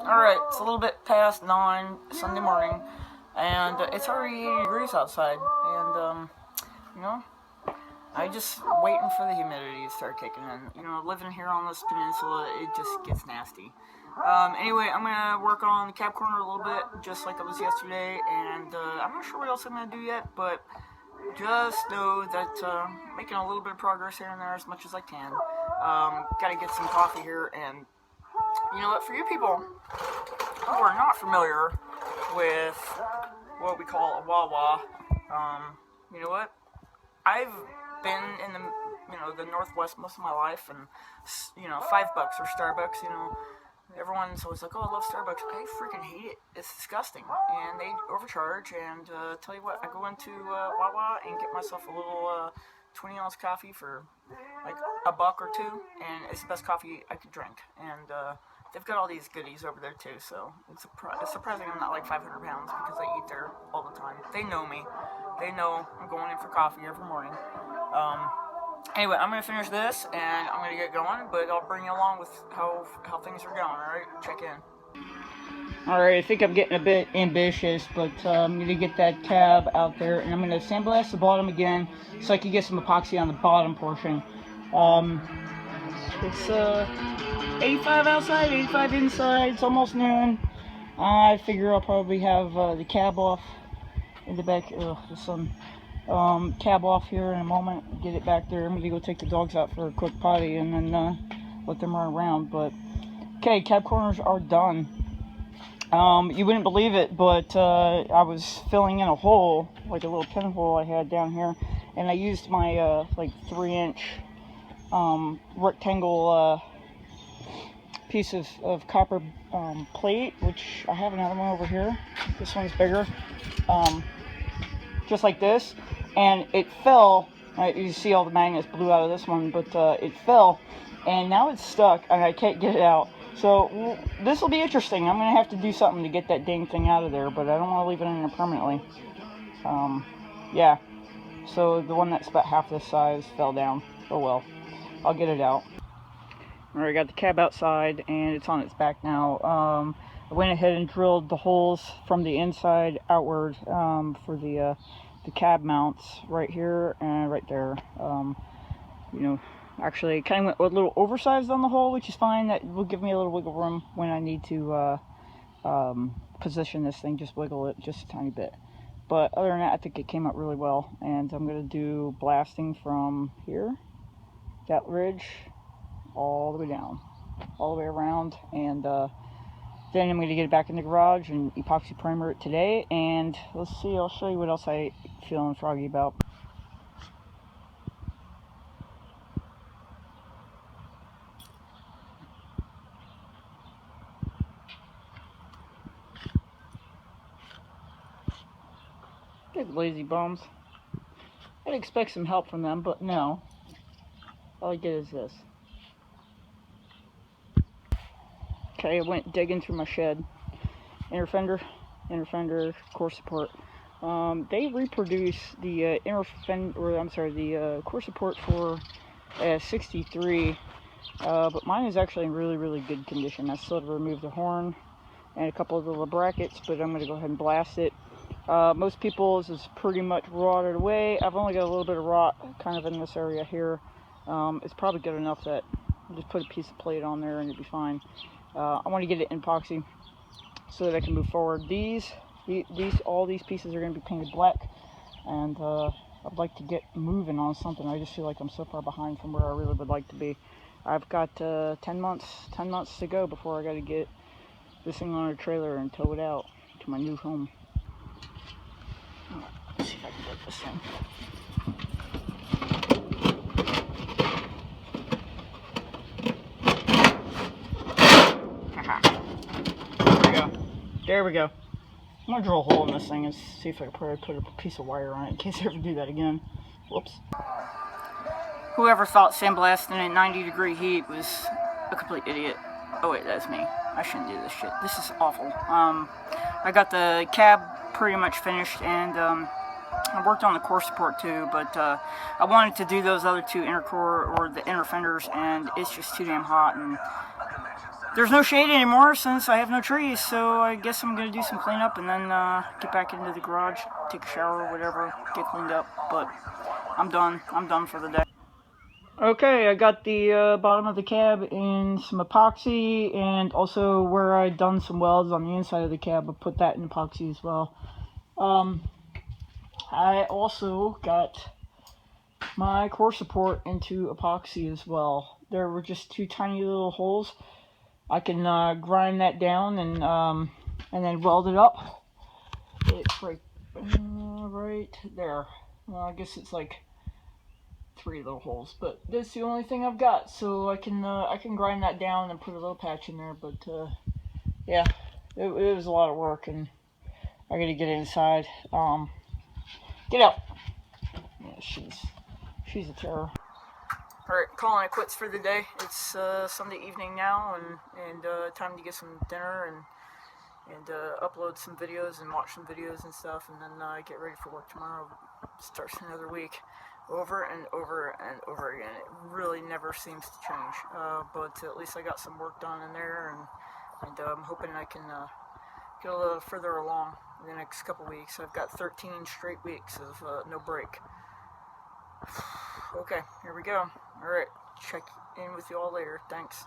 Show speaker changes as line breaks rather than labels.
Alright, it's a little bit past 9 Sunday morning, and it's already 80 degrees outside, and, you know, I just waiting for the humidity to start kicking in. You know, living here on this peninsula, it just gets nasty. Anyway, I'm gonna work on the cab corner a little bit, just like it was yesterday, and I'm not sure what else I'm gonna do yet, but just know that making a little bit of progress here and there as much as I can. Gotta get some coffee here, and you know what, for you people who are not familiar with what we call a Wawa, you know what, I've been in the Northwest most of my life, and $5 or Starbucks, everyone's always like, oh, I love Starbucks. I freaking hate it. It's disgusting, and they overcharge. And tell you what, I go into Wawa and get myself a little 20-ounce coffee for like $1 or $2, and it's the best coffee I could drink. And they've got all these goodies over there too, so it's surprising I'm not like 500 pounds because I eat there all the time. They know me. They know I'm going in for coffee every morning. Anyway, I'm going to finish this, and I'm going to get going, but I'll bring you along with how things are going, alright? Check in. Alright, I think I'm getting a bit ambitious, but I'm going to get that cab out there, and I'm going to sandblast the bottom again, so I can get some epoxy on the bottom portion. It's 85 outside, 85 inside, it's almost noon. I figure I'll probably have the cab off in the back, the sun. Cab off here in a moment, get it back there. I'm gonna go take the dogs out for a quick potty and then let them run around. But okay, cab corners are done. You wouldn't believe it, but I was filling in a hole, like a little pinhole I had down here, and I used my like 3-inch rectangle piece of copper plate, which I have another one over here. This one's bigger, just like this. And it fell. You see all the magnets blew out of this one, but it fell, and now it's stuck, and I can't get it out. So this will be interesting. I'm gonna have to do something to get that dang thing out of there, but I don't want to leave it in there permanently. Yeah. So the one that's about half this size fell down. Oh well. I'll get it out. Alright, I got the cab outside, and it's on its back now. I went ahead and drilled the holes from the inside outward for the cab mounts right here and right there. Actually kind of went a little oversized on the hole, which is fine. That will give me a little wiggle room when I need to position this thing, just wiggle it just a tiny bit. But other than that, I think it came out really well, and I'm going to do blasting from here, that ridge, all the way down, all the way around, and then I'm going to get it back in the garage and epoxy primer it today, and let's see, I'll show you what else I feeling froggy about. Good lazy bums. I'd expect some help from them, but no. All I get is this. Okay, I went digging through my shed. Inner fender, core support. They reproduce the the core support for 63, but mine is actually in really, really good condition. I still have to remove the horn and a couple of the little brackets, but I'm going to go ahead and blast it. Most people's is pretty much rotted away. I've only got a little bit of rot kind of in this area here. It's probably good enough that I'll just put a piece of plate on there and it'll be fine. I want to get it in epoxy so that I can move forward. All these pieces are going to be painted black, and I'd like to get moving on something. I just feel like I'm so far behind from where I really would like to be. I've got 10 months to go before I got to get this thing on a trailer and tow it out to my new home. Let's see if I can get this thing. There we go. I'm gonna drill a hole in this thing and see if I can probably put a piece of wire on it in case I ever do that again. Whoops. Whoever thought sandblasting at 90-degree heat was a complete idiot. Oh wait, that's me. I shouldn't do this shit. This is awful. I got the cab pretty much finished, and I worked on the core support too, but I wanted to do those other two inner core or the inner fenders, and it's just too damn hot, and there's no shade anymore since I have no trees, so I guess I'm going to do some cleanup and then get back into the garage, take a shower, whatever, get cleaned up, but I'm done. I'm done for the day. Okay, I got the bottom of the cab in some epoxy, and also where I'd done some welds on the inside of the cab, I put that in epoxy as well. I also got my core support into epoxy as well. There were just 2 tiny little holes. I can grind that down and then weld it up. It's right there. Well, I guess it's like 3 little holes, but that's the only thing I've got. So I can grind that down and put a little patch in there. But yeah, it was a lot of work, and I gotta get inside. Get out. Yeah, she's a terror. Alright, calling it quits for the day. It's Sunday evening now, and time to get some dinner and upload some videos and watch some videos and stuff, and then get ready for work tomorrow. Starts another week, over and over and over again. It really never seems to change, but at least I got some work done in there, and I'm hoping I can get a little further along in the next couple weeks. I've got 13 straight weeks of no break. Okay, here we go. Alright, check in with you all later. Thanks.